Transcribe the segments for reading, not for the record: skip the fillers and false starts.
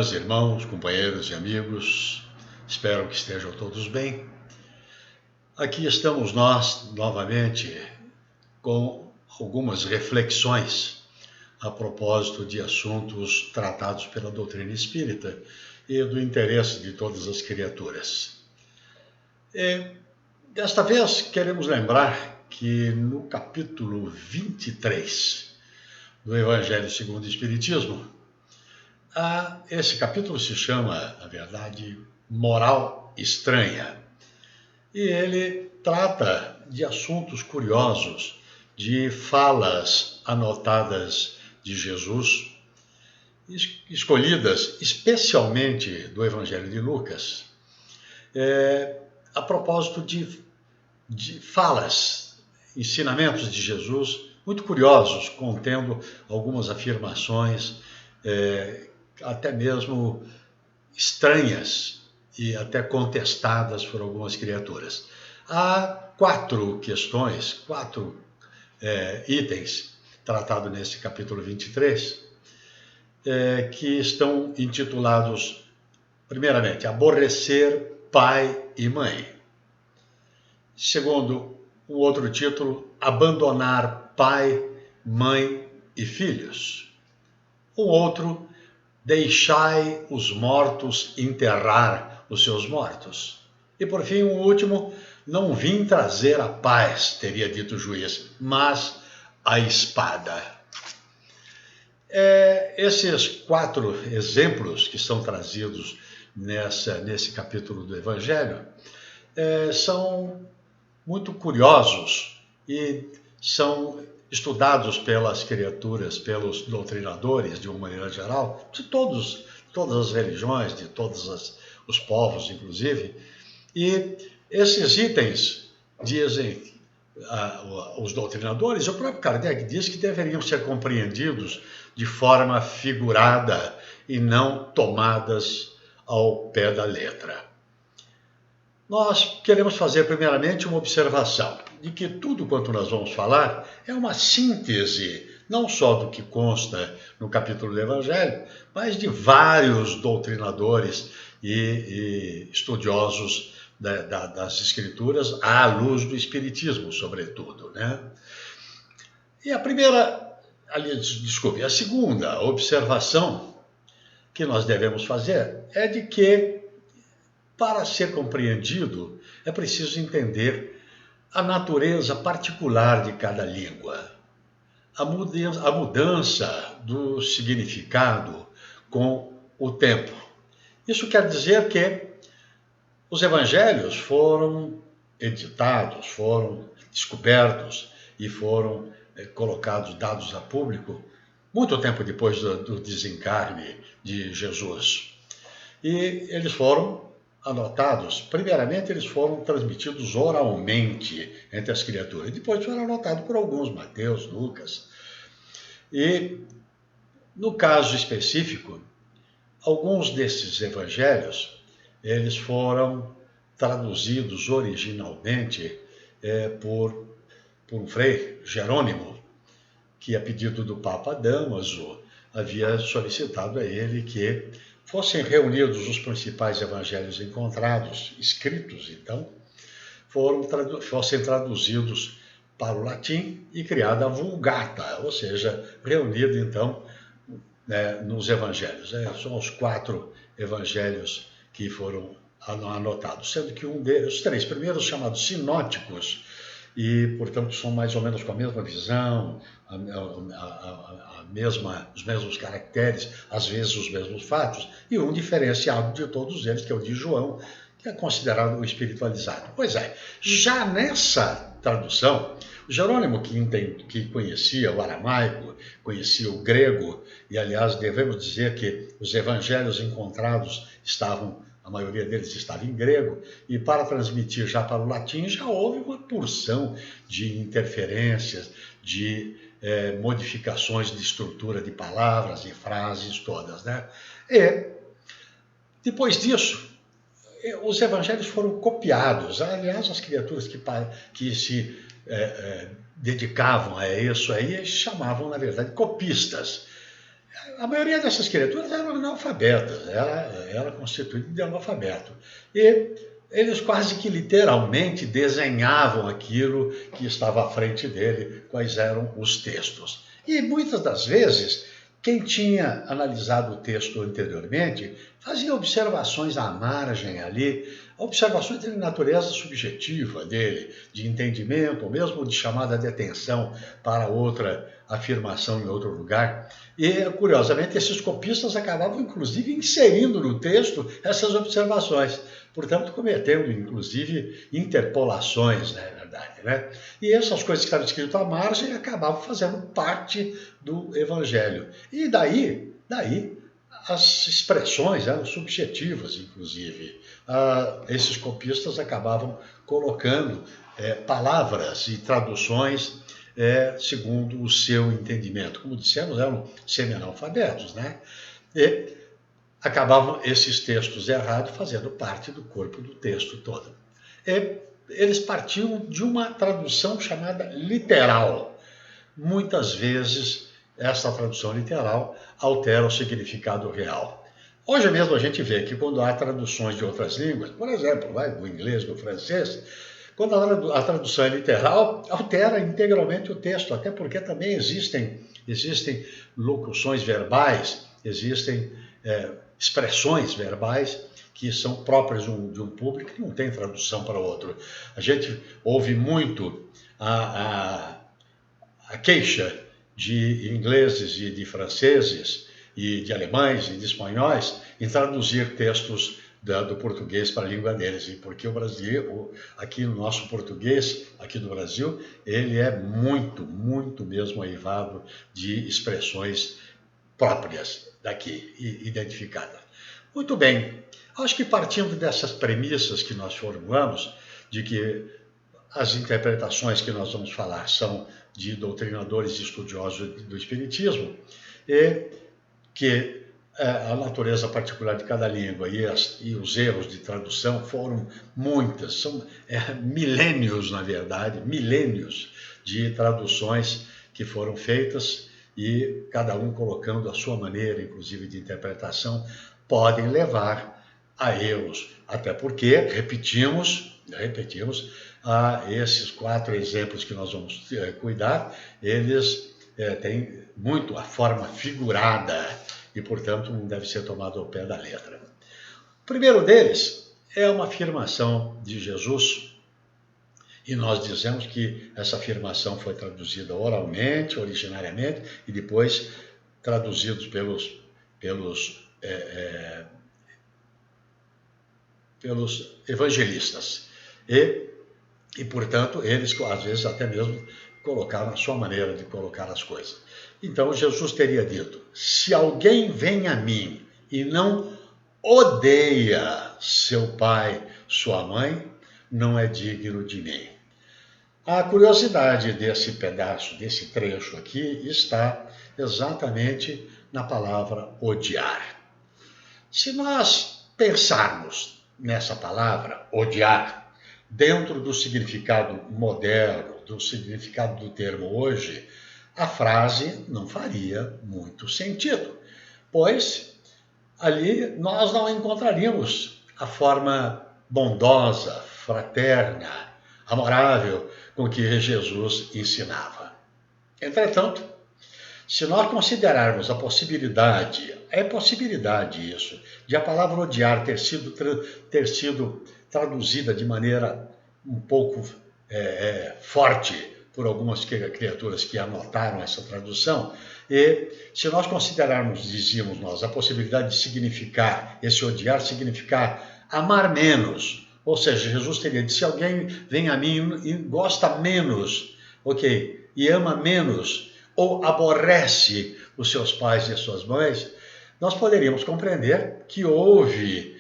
Irmãs, irmãos, companheiros e amigos, espero que estejam todos bem. Aqui estamos nós novamente com algumas reflexões a propósito de assuntos tratados pela doutrina espírita e do interesse de todas as criaturas. Desta vez queremos lembrar que no capítulo 23 do Evangelho segundo o Espiritismo, esse capítulo se chama, na verdade, Moral Estranha. E ele trata de assuntos curiosos, de falas anotadas de Jesus, escolhidas especialmente do Evangelho de Lucas, a propósito de falas, ensinamentos de Jesus, muito curiosos, contendo algumas afirmações até mesmo estranhas e até contestadas por algumas criaturas. Há 4 questões, 4 itens tratados nesse capítulo 23, que estão intitulados, primeiramente, aborrecer pai e mãe. Segundo, um outro título, abandonar pai, mãe e filhos. Um outro, deixai os mortos enterrar os seus mortos. E por fim, um último, não vim trazer a paz, teria dito o juiz, mas a espada. Esses 4 exemplos que são trazidos nesse capítulo do Evangelho são muito curiosos e são estudados pelas criaturas, pelos doutrinadores, de uma maneira geral, de todas as religiões, de todos os povos, inclusive. E esses itens, dizem os doutrinadores, o próprio Kardec diz que deveriam ser compreendidos de forma figurada e não tomadas ao pé da letra. Nós queremos fazer, primeiramente, uma observação de que tudo quanto nós vamos falar é uma síntese, não só do que consta no capítulo do Evangelho, mas de vários doutrinadores e estudiosos das Escrituras, à luz do Espiritismo, sobretudo, né? E a segunda observação que nós devemos fazer é de que, para ser compreendido, é preciso entender a natureza particular de cada língua, a mudança do significado com o tempo. Isso quer dizer que os evangelhos foram editados, foram descobertos e foram colocados, dados a público, muito tempo depois do desencarne de Jesus. E eles foram anotados, primeiramente eles foram transmitidos oralmente entre as criaturas, depois foram anotados por alguns, Mateus, Lucas. E, no caso específico, alguns desses evangelhos, eles foram traduzidos originalmente por um frei, Jerônimo, que, a pedido do Papa Damaso, havia solicitado a ele que fossem reunidos os principais evangelhos encontrados, escritos, então, fossem traduzidos para o latim e criada a Vulgata, ou seja, reunido, então, nos evangelhos. São os 4 evangelhos que foram anotados, sendo que os 3 primeiros, chamados sinóticos, e, portanto, são mais ou menos com a mesma visão, os mesmos caracteres, às vezes os mesmos fatos, e um diferenciado de todos eles, que é o de João, que é considerado o espiritualizado. Pois é, já nessa tradução, Jerônimo, que conhecia o aramaico, conhecia o grego, e, aliás, devemos dizer que os evangelhos encontrados a maioria deles estava em grego, e para transmitir já para o latim já houve uma porção de interferências, de modificações de estrutura de palavras e frases todas, né? E, depois disso, os evangelhos foram copiados. Aliás, as criaturas que se dedicavam a isso aí chamavam, na verdade, copistas. A maioria dessas criaturas eram analfabetas, era constituída de analfabeto. E eles quase que literalmente desenhavam aquilo que estava à frente dele, quais eram os textos. E muitas das vezes, quem tinha analisado o texto anteriormente fazia observações à margem ali, observações de natureza subjetiva dele, de entendimento, ou mesmo de chamada de atenção para outra afirmação em outro lugar. E, curiosamente, esses copistas acabavam, inclusive, inserindo no texto essas observações, portanto, cometendo, inclusive, interpolações, na verdade, né? E essas coisas que estavam escritas à margem acabavam fazendo parte do Evangelho. E daí as expressões eram subjetivas, inclusive. Esses copistas acabavam colocando palavras e traduções segundo o seu entendimento. Como dissemos, eram semi-analfabetos, né? E acabavam esses textos errados fazendo parte do corpo do texto todo. E eles partiam de uma tradução chamada literal. Muitas vezes, essa tradução literal altera o significado real. Hoje mesmo a gente vê que quando há traduções de outras línguas, por exemplo, do inglês, do francês, quando a tradução é literal, altera integralmente o texto, até porque também existem locuções verbais, existem expressões verbais que são próprias de um público que não tem tradução para outro. A gente ouve muito a queixa de ingleses e de franceses e de alemães e de espanhóis em traduzir textos do português para a língua deles, porque o Brasil, aqui no nosso português, aqui do Brasil, ele é muito, muito mesmo aivado de expressões próprias daqui, identificadas. Muito bem, acho que partindo dessas premissas que nós formulamos, de que as interpretações que nós vamos falar são de doutrinadores e estudiosos do Espiritismo, e que a natureza particular de cada língua e os erros de tradução foram muitas, são milênios, na verdade, milênios de traduções que foram feitas e cada um colocando a sua maneira, inclusive de interpretação, podem levar a erros, até porque, repetimos, esses 4 exemplos que nós vamos cuidar, eles têm muito a forma figurada e, portanto, não deve ser tomado ao pé da letra. O primeiro deles é uma afirmação de Jesus, e nós dizemos que essa afirmação foi traduzida oralmente, originariamente, e depois traduzidos pelos evangelistas. E, portanto, eles, às vezes, até mesmo colocaram a sua maneira de colocar as coisas. Então, Jesus teria dito, se alguém vem a mim e não odeia seu pai, sua mãe, não é digno de mim. A curiosidade desse pedaço, desse trecho aqui, está exatamente na palavra odiar. Se nós pensarmos nessa palavra, odiar, dentro do significado moderno, do significado do termo hoje, a frase não faria muito sentido, pois ali nós não encontraríamos a forma bondosa, fraterna, amorável com que Jesus ensinava. Entretanto, se nós considerarmos a possibilidade, é possibilidade isso, de a palavra odiar ter sido traduzida de maneira um pouco forte por algumas criaturas que anotaram essa tradução, e se nós considerarmos, dizíamos nós, a possibilidade de significar, esse odiar significar amar menos, ou seja, Jesus teria dito, se alguém vem a mim e gosta menos, e ama menos, ou aborrece os seus pais e as suas mães, nós poderíamos compreender que houve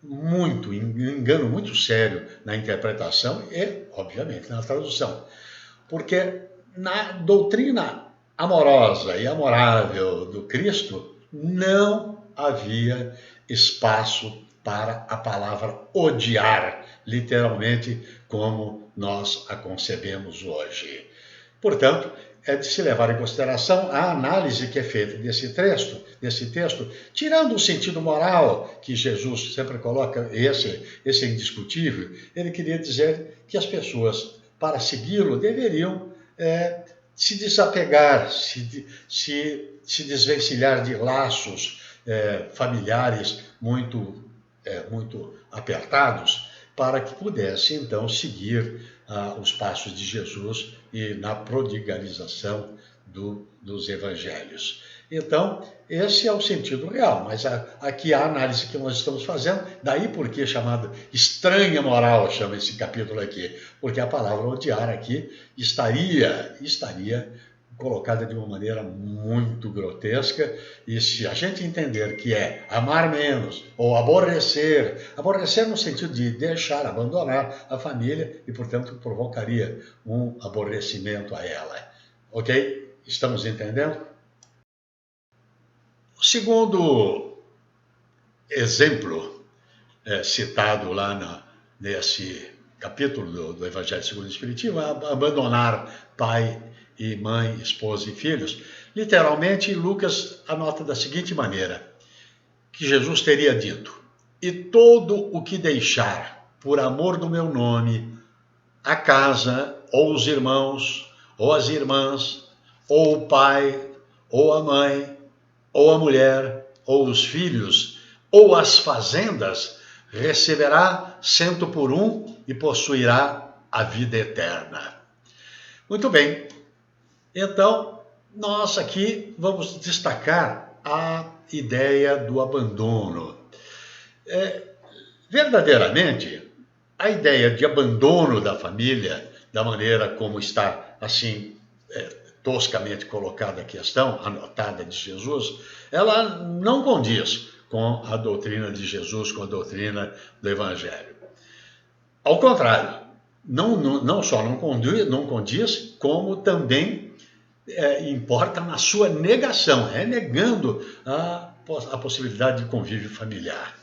muito engano muito sério na interpretação e, obviamente, na tradução. Porque na doutrina amorosa e amorável do Cristo não havia espaço para a palavra odiar, literalmente como nós a concebemos hoje. Portanto, é de se levar em consideração a análise que é feita desse texto, tirando o sentido moral que Jesus sempre coloca, esse é indiscutível. Ele queria dizer que as pessoas, para segui-lo, deveriam se desapegar, se desvencilhar de laços familiares muito apertados, para que pudesse então seguir os passos de Jesus e na prodigalização dos evangelhos. Então, esse é o sentido real, mas aqui a análise que nós estamos fazendo, daí porque é chamado estranha moral, chama esse capítulo aqui, porque a palavra odiar aqui estaria colocada de uma maneira muito grotesca, e se a gente entender que é amar menos ou aborrecer no sentido de deixar, abandonar a família e, portanto, provocaria um aborrecimento a ela. Ok? Estamos entendendo? O segundo exemplo citado lá nesse capítulo do Evangelho segundo o Espiritismo é abandonar pai e mãe, esposa e filhos. Literalmente, Lucas anota da seguinte maneira, que Jesus teria dito: e todo o que deixar por amor do meu nome, a casa, ou os irmãos, ou as irmãs, ou o pai, ou a mãe, ou a mulher, ou os filhos, ou as fazendas, receberá 100 por 1 e possuirá a vida eterna. Muito bem. Então, nós aqui vamos destacar a ideia do abandono. Verdadeiramente, a ideia de abandono da família, da maneira como está assim toscamente colocada a questão, anotada de Jesus, ela não condiz com a doutrina de Jesus, com a doutrina do Evangelho. Ao contrário, não só não condiz, como também importa na sua negação, negando a possibilidade de convívio familiar.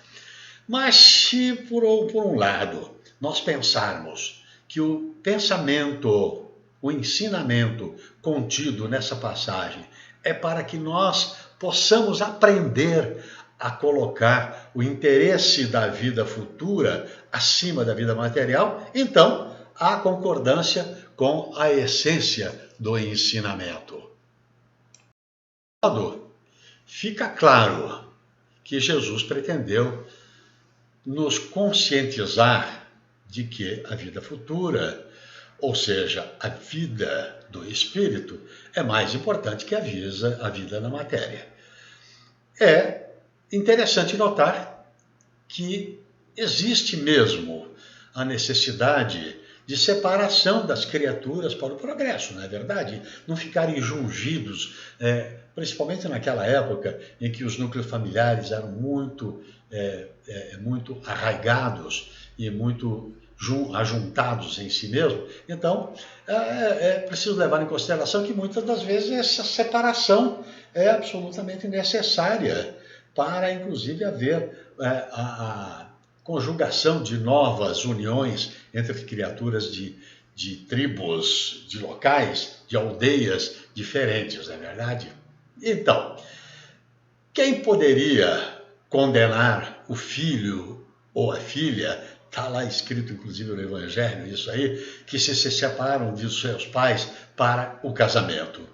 Mas se, por um lado, nós pensarmos que o pensamento, o ensinamento contido nessa passagem é para que nós possamos aprender a colocar o interesse da vida futura acima da vida material, então há concordância com a essência do ensinamento. Fica claro que Jesus pretendeu nos conscientizar de que a vida futura, ou seja, a vida do espírito, é mais importante que a vida na matéria. É interessante notar que existe mesmo a necessidade de separação das criaturas para o progresso, não é verdade? Não ficarem jungidos, principalmente naquela época em que os núcleos familiares eram muito arraigados e muito ajuntados em si mesmo. Então, é preciso levar em consideração que muitas das vezes essa separação é absolutamente necessária para, inclusive, haver a conjugação de novas uniões entre criaturas de tribos, de locais, de aldeias diferentes, não é verdade? Então, quem poderia condenar o filho ou a filha, está lá escrito inclusive no Evangelho, isso aí, que se separam de seus pais para o casamento.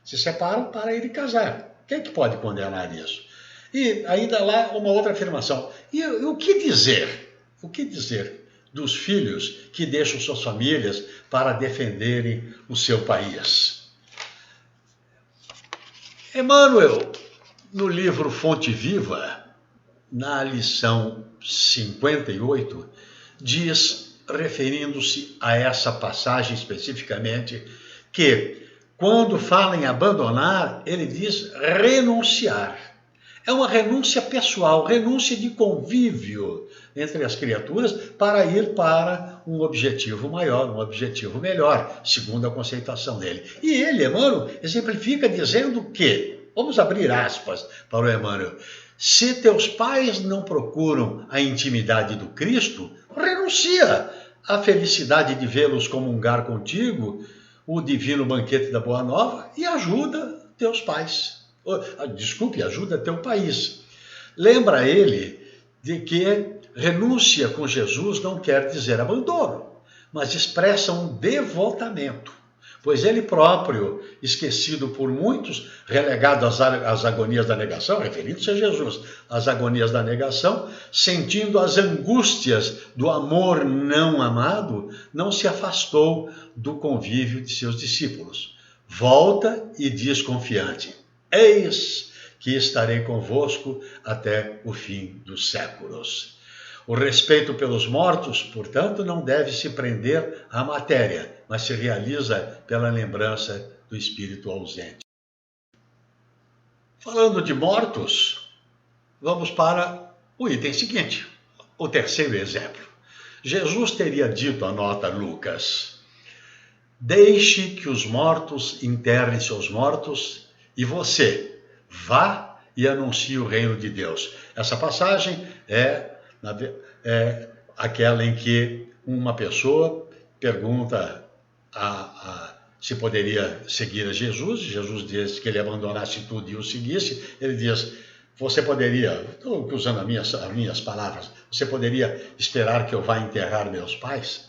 Se separam para ir casar. Quem que pode condenar isso? E ainda lá uma outra afirmação. E o que dizer? O que dizer dos filhos que deixam suas famílias para defenderem o seu país? Emmanuel, no livro Fonte Viva, na lição 58, diz, referindo-se a essa passagem especificamente, que quando fala em abandonar, ele diz renunciar. É uma renúncia pessoal, renúncia de convívio entre as criaturas para ir para um objetivo maior, um objetivo melhor, segundo a conceituação dele. E ele, Emmanuel, exemplifica dizendo que, vamos abrir aspas para o Emmanuel, se teus pais não procuram a intimidade do Cristo, renuncia à felicidade de vê-los comungar contigo, o divino banquete da Boa Nova e ajuda teus pais. Desculpe, ajuda teu país. Lembra ele de que renúncia com Jesus não quer dizer abandono, mas expressa um devotamento, pois ele próprio, esquecido por muitos, relegado às agonias da negação, referindo-se a Jesus, às agonias da negação, sentindo as angústias do amor não amado, não se afastou do convívio de seus discípulos. Volta e diz confiante: eis que estarei convosco até o fim dos séculos. O respeito pelos mortos, portanto, não deve se prender à matéria, mas se realiza pela lembrança do espírito ausente. Falando de mortos, vamos para o item seguinte, o terceiro exemplo. Jesus teria dito, anota Lucas: deixe que os mortos enterrem seus mortos e você vá e anuncie o reino de Deus. Essa passagem é aquela em que uma pessoa pergunta se poderia seguir a Jesus. Jesus diz que ele abandonasse tudo e o seguisse. Ele diz: você poderia, estou usando as minhas palavras, você poderia esperar que eu vá enterrar meus pais?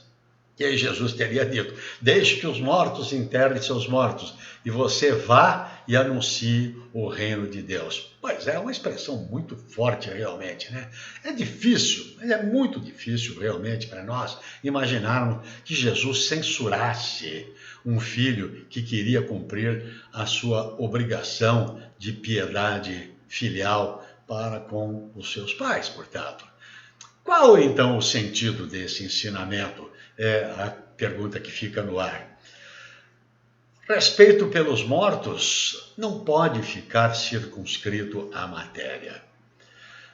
E aí Jesus teria dito: deixe que os mortos enterrem seus mortos e você vá e anuncie o reino de Deus. Pois é, uma expressão muito forte realmente, né? É difícil, é muito difícil realmente para nós imaginarmos que Jesus censurasse um filho que queria cumprir a sua obrigação de piedade filial para com os seus pais, portanto. Qual então o sentido desse ensinamento? É a pergunta que fica no ar. Respeito pelos mortos não pode ficar circunscrito à matéria.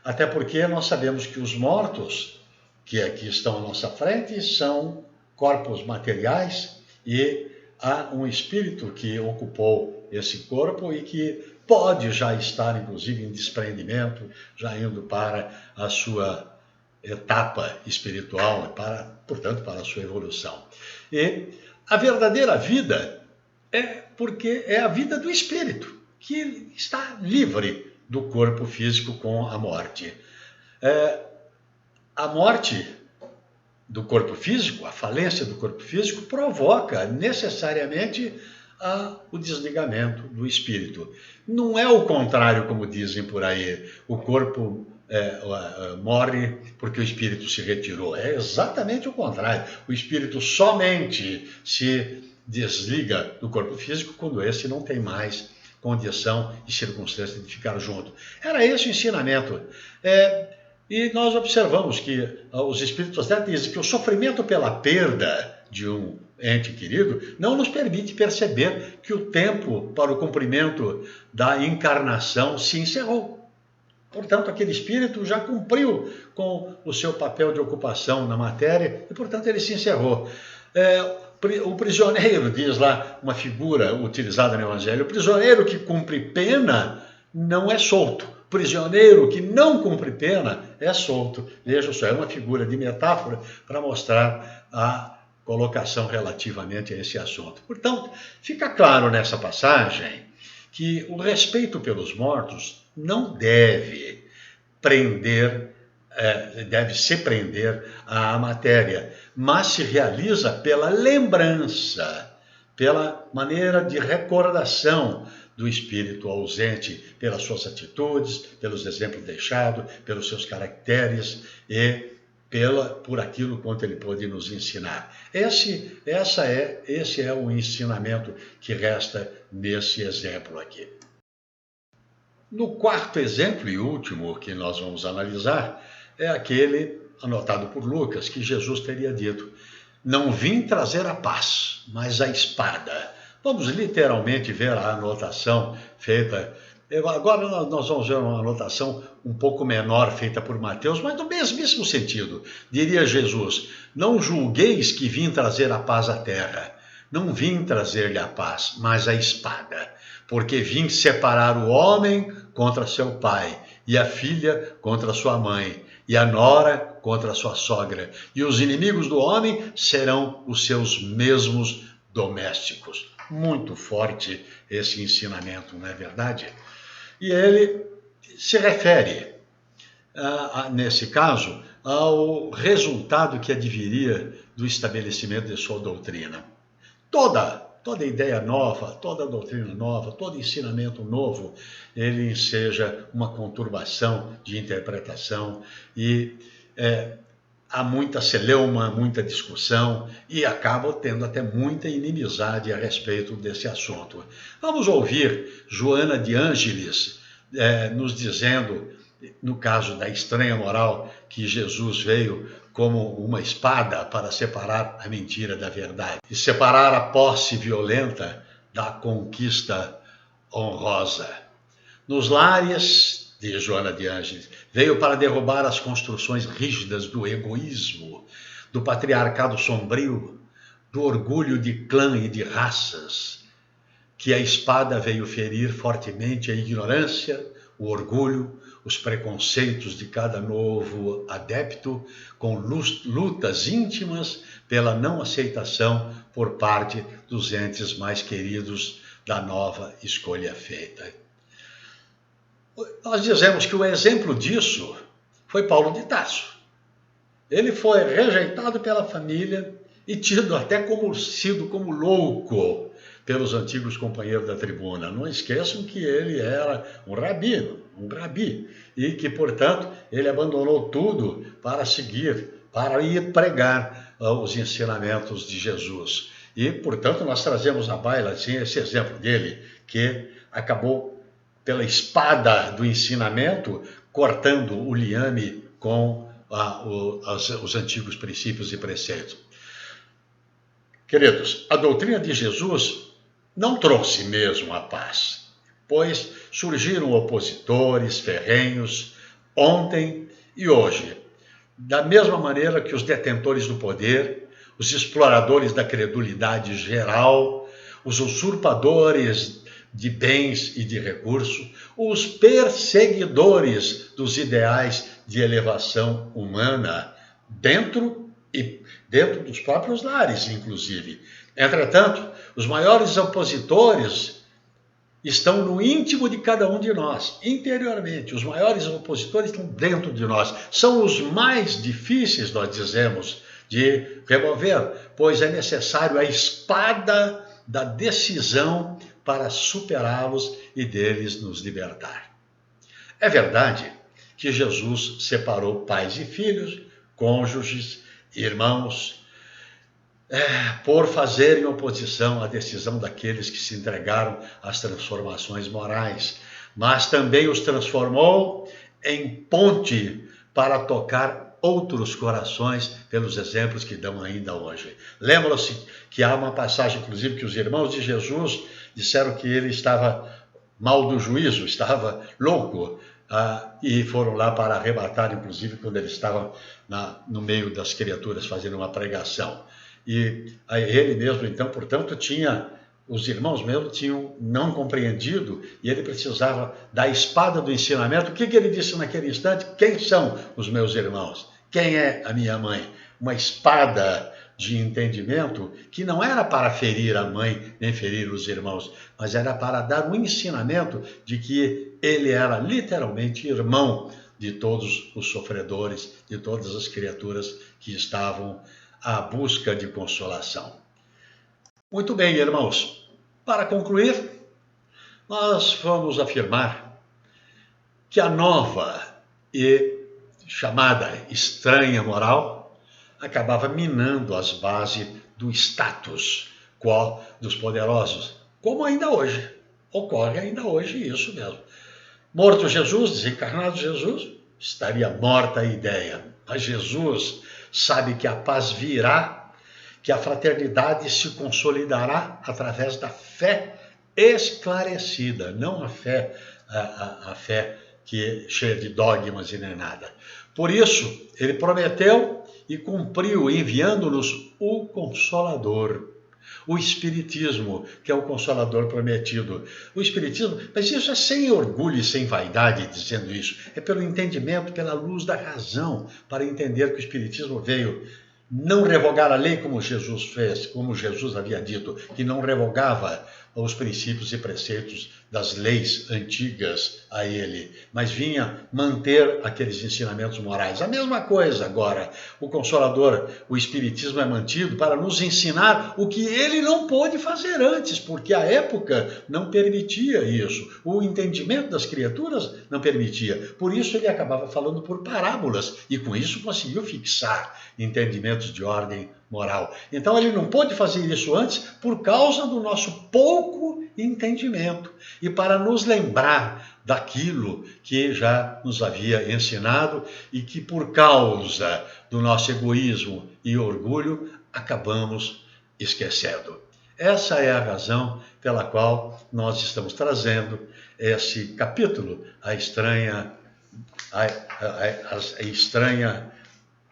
Até porque nós sabemos que os mortos que aqui estão à nossa frente são corpos materiais e há um espírito que ocupou esse corpo e que pode já estar, inclusive, em desprendimento, já indo para a sua etapa espiritual, portanto, para a sua evolução. E a verdadeira vida é a vida do espírito, que está livre do corpo físico com a morte. A morte do corpo físico, a falência do corpo físico, provoca necessariamente o desligamento do espírito. Não é o contrário, como dizem por aí, o corpo morre porque o espírito se retirou. É exatamente o contrário. O espírito somente se desliga do corpo físico quando esse não tem mais condição e circunstância de ficar junto. Era esse o ensinamento. E nós observamos que os espíritos dizem que o sofrimento pela perda de um ente querido não nos permite perceber que o tempo para o cumprimento da encarnação se encerrou. Portanto, aquele espírito já cumpriu com o seu papel de ocupação na matéria e, portanto, ele se encerrou. O prisioneiro, diz lá uma figura utilizada no Evangelho, o prisioneiro que cumpre pena não é solto. O prisioneiro que não cumpre pena é solto. Veja só, é uma figura de metáfora para mostrar a colocação relativamente a esse assunto. Portanto, fica claro nessa passagem que o respeito pelos mortos não deve se prender à matéria, mas se realiza pela lembrança, pela maneira de recordação do espírito ausente, pelas suas atitudes, pelos exemplos deixados, pelos seus caracteres e por aquilo quanto ele pode nos ensinar. Esse é o ensinamento que resta nesse exemplo aqui. No quarto exemplo e último que nós vamos analisar, é aquele anotado por Lucas, que Jesus teria dito: não vim trazer a paz, mas a espada. Vamos literalmente ver a anotação feita. Agora nós vamos ver uma anotação um pouco menor feita por Mateus, mas no mesmíssimo sentido. Diria Jesus: não julgueis que vim trazer a paz à terra. Não vim trazer-lhe a paz, mas a espada. Porque vim separar o homem contra seu pai, e a filha contra sua mãe, e a nora contra sua sogra. E os inimigos do homem serão os seus mesmos domésticos. Muito forte esse ensinamento, não é verdade? E ele se refere, nesse caso, ao resultado que adviria do estabelecimento de sua doutrina. Toda ideia nova, toda doutrina nova, todo ensinamento novo, ele enseja uma conturbação de interpretação e há muita celeuma, muita discussão e acaba tendo até muita inimizade a respeito desse assunto. Vamos ouvir Joana de Ângeles nos dizendo, no caso da estranha moral, que Jesus veio como uma espada para separar a mentira da verdade e separar a posse violenta da conquista honrosa. Nos lares, diz Joana de Ângeles, veio para derrubar as construções rígidas do egoísmo, do patriarcado sombrio, do orgulho de clã e de raças, que a espada veio ferir fortemente a ignorância, o orgulho, os preconceitos de cada novo adepto, com lutas íntimas pela não aceitação por parte dos entes mais queridos da nova escolha feita. Nós dizemos que o exemplo disso foi Paulo de Tarso. Ele foi rejeitado pela família e tido até sido como louco pelos antigos companheiros da tribuna. Não esqueçam que ele era um rabi, e que, portanto, ele abandonou tudo para ir pregar os ensinamentos de Jesus. E, portanto, nós trazemos à baila assim, esse exemplo dele, que acabou pela espada do ensinamento, cortando o liame com os antigos princípios e preceitos. Queridos, a doutrina de Jesus não trouxe mesmo a paz, pois surgiram opositores ferrenhos ontem e hoje, da mesma maneira que os detentores do poder, os exploradores da credulidade geral, os usurpadores de bens e de recursos, os perseguidores dos ideais de elevação humana, dentro dos próprios lares, inclusive. Entretanto, os maiores opositores estão no íntimo de cada um de nós, interiormente. Os maiores opositores estão dentro de nós. São os mais difíceis, nós dizemos, de remover, pois é necessário a espada da decisão para superá-los e deles nos libertar. É verdade que Jesus separou pais e filhos, cônjuges, irmãos, por fazerem oposição à decisão daqueles que se entregaram às transformações morais, mas também os transformou em ponte para tocar outros corações pelos exemplos que dão ainda hoje. Lembram-se que há uma passagem, inclusive, que os irmãos de Jesus disseram que ele estava mal do juízo, estava louco, e foram lá para arrebatar, inclusive, quando ele estava no meio das criaturas fazendo uma pregação. E ele mesmo, então, portanto, os irmãos mesmo tinham não compreendido e ele precisava da espada do ensinamento. O que ele disse naquele instante? Quem são os meus irmãos? Quem é a minha mãe? Uma espada de entendimento que não era para ferir a mãe nem ferir os irmãos, mas era para dar um ensinamento de que ele era literalmente irmão de todos os sofredores, de todas as criaturas que estavam à busca de consolação. Muito bem, irmãos. Para concluir, nós vamos afirmar que a nova e chamada estranha moral acabava minando as bases do status quo dos poderosos, como ainda hoje. Ocorre ainda hoje isso mesmo. Morto Jesus, desencarnado Jesus, estaria morta a ideia. Mas Jesus sabe que a paz virá, que a fraternidade se consolidará através da fé esclarecida, não a fé que é cheia de dogmas e nem nada. Por isso, ele prometeu e cumpriu, enviando-nos o Consolador, o Espiritismo, que é o Consolador prometido. O Espiritismo, mas isso é sem orgulho e sem vaidade dizendo isso, é pelo entendimento, pela luz da razão, para entender que o Espiritismo veio não revogar a lei como Jesus fez, como Jesus havia dito, que não revogava os princípios e preceitos das leis antigas a ele, mas vinha manter aqueles ensinamentos morais. A mesma coisa agora, o Consolador, o Espiritismo é mantido para nos ensinar o que ele não pôde fazer antes, porque a época não permitia isso, o entendimento das criaturas não permitia. Por isso ele acabava falando por parábolas e com isso conseguiu fixar entendimentos de ordem moral. Então ele não pôde fazer isso antes por causa do nosso pouco entendimento e para nos lembrar daquilo que já nos havia ensinado e que por causa do nosso egoísmo e orgulho acabamos esquecendo. Essa é a razão pela qual nós estamos trazendo esse capítulo, a estranha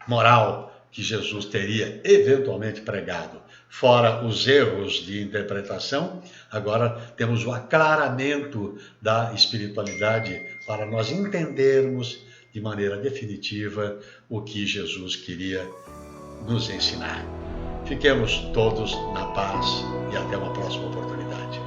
moral que Jesus teria eventualmente pregado. Fora os erros de interpretação, agora temos o aclaramento da espiritualidade para nós entendermos de maneira definitiva o que Jesus queria nos ensinar. Fiquemos todos na paz e até uma próxima oportunidade.